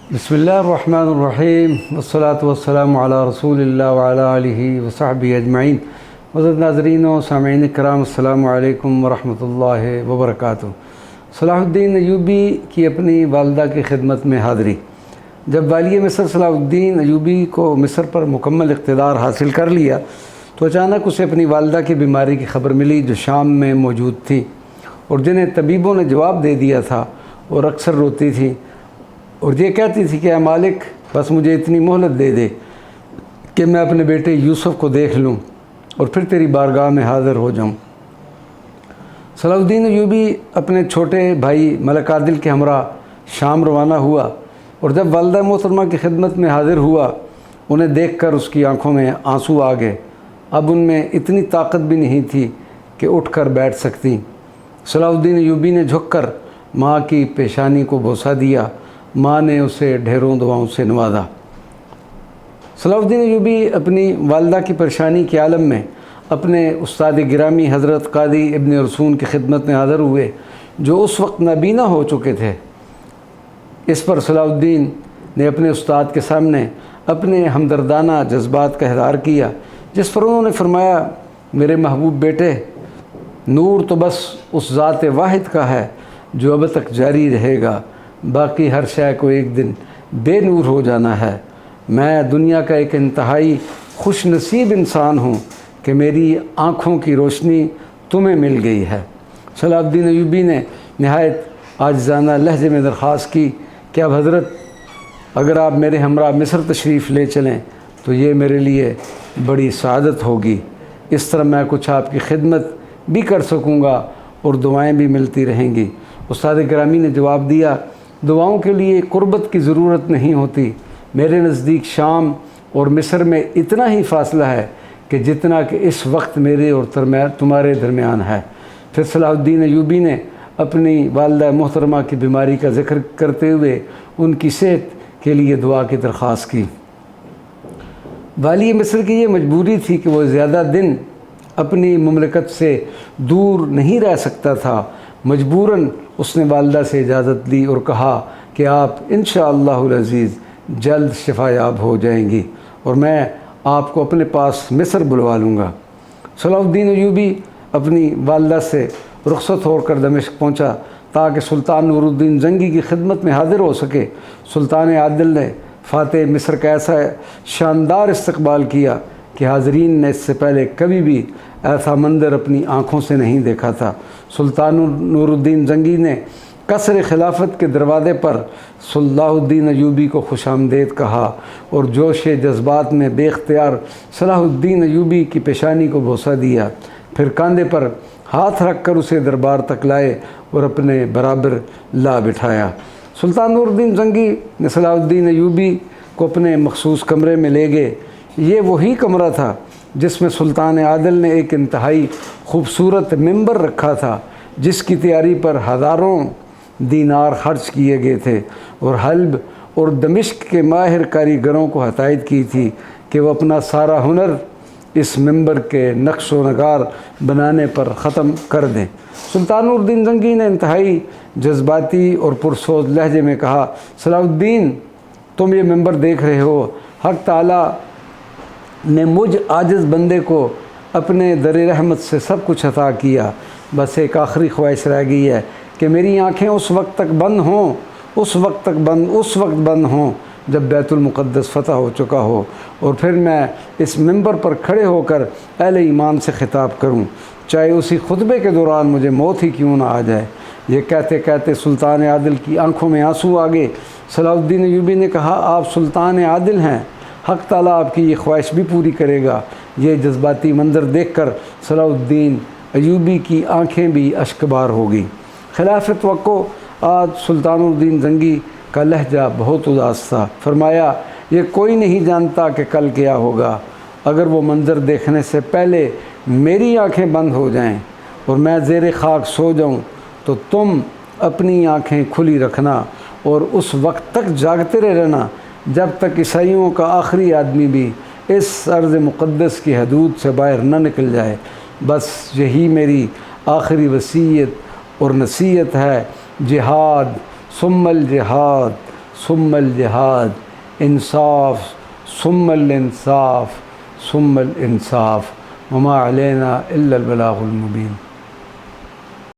बिस्मिल्लाहिर्रहमानिर्रहीम वस्सलातु वस्सलामु अला रसूलिल्लाह व अला आलिहि व सहबिहि अजमईन। मुअज़्ज़ज़ नाज़रीन व सामीईन किराम, अस्सलामु अलैकुम व रहमतुल्लाहि व बरकातुहू। सलाहुद्दीन अय्यूबी की अपनी वालिदा की खिदमत में हाज़री। जब वाली मिस्र सलाहुद्दीन अय्यूबी को मिस्र पर मुकम्मल इक़्तिदार हासिल कर लिया तो अचानक उसे अपनी वालिदा की बीमारी की खबर मिली, जो शाम में मौजूद थी और जिन्हें तबीबों ने जवाब दे दिया था। और अक्सर रोती थी और ये कहती थी कि मालिक, बस मुझे इतनी मोहलत दे दे कि मैं अपने बेटे यूसुफ़ को देख लूँ और फिर तेरी बारगाह में हाज़िर हो जाऊँ। सलाहुद्दीन अय्यूबी अपने छोटे भाई मलक आदिल के हमरा शाम रवाना हुआ और जब वालिदा मोहतरमा की खिदमत में हाज़िर हुआ, उन्हें देखकर उसकी आंखों में आंसू आ गए। अब उनमें इतनी ताकत भी नहीं थी कि उठकर बैठ सकती। सलाहुद्दीन अय्यूबी ने झुककर माँ की पेशानी को बोसा दिया। माँ ने उसे ढेरों दुआओं से नवाजा। सलाहुद्दीन अय्यूबी अपनी वालिदा की परेशानी के आलम में अपने उस्ताद गिरामी हज़रत क़ादी इब्न रसून की खिदमत में हाज़िर हुए, जो उस वक्त नाबीना हो चुके थे। इस पर सलाहुद्दीन ने अपने उस्ताद के सामने अपने हमदर्दाना जज्बात का इज़हार किया, जिस पर उन्होंने फरमाया, मेरे महबूब बेटे, नूर तो बस उस ज़ात वाहिद का है जो अब तक जारी रहेगा, बाकी हर शय को एक दिन बेनूर हो जाना है। मैं दुनिया का एक इंतहाई खुश नसीब इंसान हूँ कि मेरी आँखों की रोशनी तुम्हें मिल गई है। सलाहुद्दीन अय्यूबी ने नहायत आजिज़ाना लहजे में दरख्वास्त की कि अब हज़रत, अगर आप मेरे हमरा मिस्र तशरीफ़ ले चलें तो ये मेरे लिए बड़ी सआदत होगी। इस तरह मैं कुछ आपकी खिदमत भी कर सकूँगा और दुआएँ भी मिलती रहेंगी। उस्ताद गिरामी ने जवाब दिया, दुआओं के लिए कुर्बत की ज़रूरत नहीं होती। मेरे नज़दीक शाम और मिस्र में इतना ही फ़ासला है कि जितना कि इस वक्त मेरे और तुम्हारे दरमियान है। फिर सलाहुद्दीन अय्यूबी ने अपनी वालिदा मोहतरमा की बीमारी का ज़िक्र करते हुए उनकी सेहत के लिए दुआ की दरख्वास्त की। वाली मिस्र की ये मजबूरी थी कि वो ज़्यादा दिन अपनी मुमलकत से दूर नहीं रह सकता था। मजबूरन उसने वालिदा से इजाज़त ली और कहा कि आप इंशाअल्लाहुल अज़ीज़ जल्द शिफायाब हो जाएंगी और मैं आपको अपने पास मिस्र बुलवा लूँगा। सलाहुद्दीन अय्यूबी अपनी वालिदा से रुखसत होकर दमिश्क पहुँचा ताकि सुल्तान नूरुद्दीन जंगी की खिदमत में हाज़िर हो सके। सुल्तान आदिल ने फ़ातिह मिस्र का ऐसा शानदार इस्तकबाल किया कि हाज़रीन ने इससे पहले कभी भी ऐसा मंजर अपनी आँखों से नहीं देखा था। सुल्तान नूरुद्दीन जंगी ने कसर खिलाफत के दरवाज़े पर सलाहुद्दीन अय्यूबी को खुशामदीद कहा और जोश जज्बात में बेख्तियार सलाहुद्दीन अय्यूबी की पेशानी को बोसा दिया। फिर कंधे पर हाथ रख कर उसे दरबार तक लाए और अपने बराबर ला बिठाया। सुल्तान नूरुद्दीन जंगी ने सलाहुद्दीन अय्यूबी को अपने मखसूस कमरे में ले गए। ये वही कमरा था जिसमें सुल्तान आदिल ने एक इंतहाई खूबसूरत मिंबर रखा था, जिसकी तैयारी पर हज़ारों दीनार खर्च किए गए थे और हल्ब और दमिश्क के माहिर कारीगरों को हदायत की थी कि वह अपना सारा हुनर इस मिंबर के नक्श व नगार बनाने पर ख़त्म कर दें। सुल्तान नूरुद्दीन जंगी ने इंतहाई जज्बाती और पुरसोज लहजे में कहा, सलाहुद्दीन, तुम ये मिंबर देख रहे हो। हक़ ताला ने मुझ आजिज़ बंदे को अपने दर रहमत से सब कुछ अता किया। बस एक आखिरी ख्वाहिश रह गई है कि मेरी आँखें उस वक्त बंद हों जब बैतुल मुक़द्दस फ़तह हो चुका हो और फिर मैं इस मिंबर पर खड़े होकर अहले ईमान से ख़िताब करूं, चाहे उसी खुतबे के दौरान मुझे मौत ही क्यों ना आ जाए। ये कहते कहते सुल्तान आदिल की आंखों में आंसू आ गए। सलाहुद्दीन अय्यूबी ने कहा, आप सुल्तान आदिल हैं, हक़ ताला आपकी ये ख्वाहिश भी पूरी करेगा। ये जज्बाती मंज़र देखकर सलाहुद्दीन अय्यूबी की आँखें भी अश्कबार हो गई। खिलाफ़ तवक्को आज सुल्तानुद्दीन जंगी का लहजा बहुत उदास था। फरमाया, ये कोई नहीं जानता कि कल क्या होगा। अगर वो मंज़र देखने से पहले मेरी आँखें बंद हो जाएं और मैं ज़ेरे खाक सो जाऊं तो तुम अपनी आँखें खुली रखना और उस वक्त तक जागते रहना जब तक ईसाइयों का आखिरी आदमी भी इस अर्ज़ मुक़द्दस की हदूद से बाहर न निकल जाए। बस यही मेरी आखिरी वसीयत और नसीहत है। जिहाद सुम्मल जिहाद ثم الجہاد، انصاف ثم الانصاف ثم الانصاف، وما علینا الا البلاغ المبین۔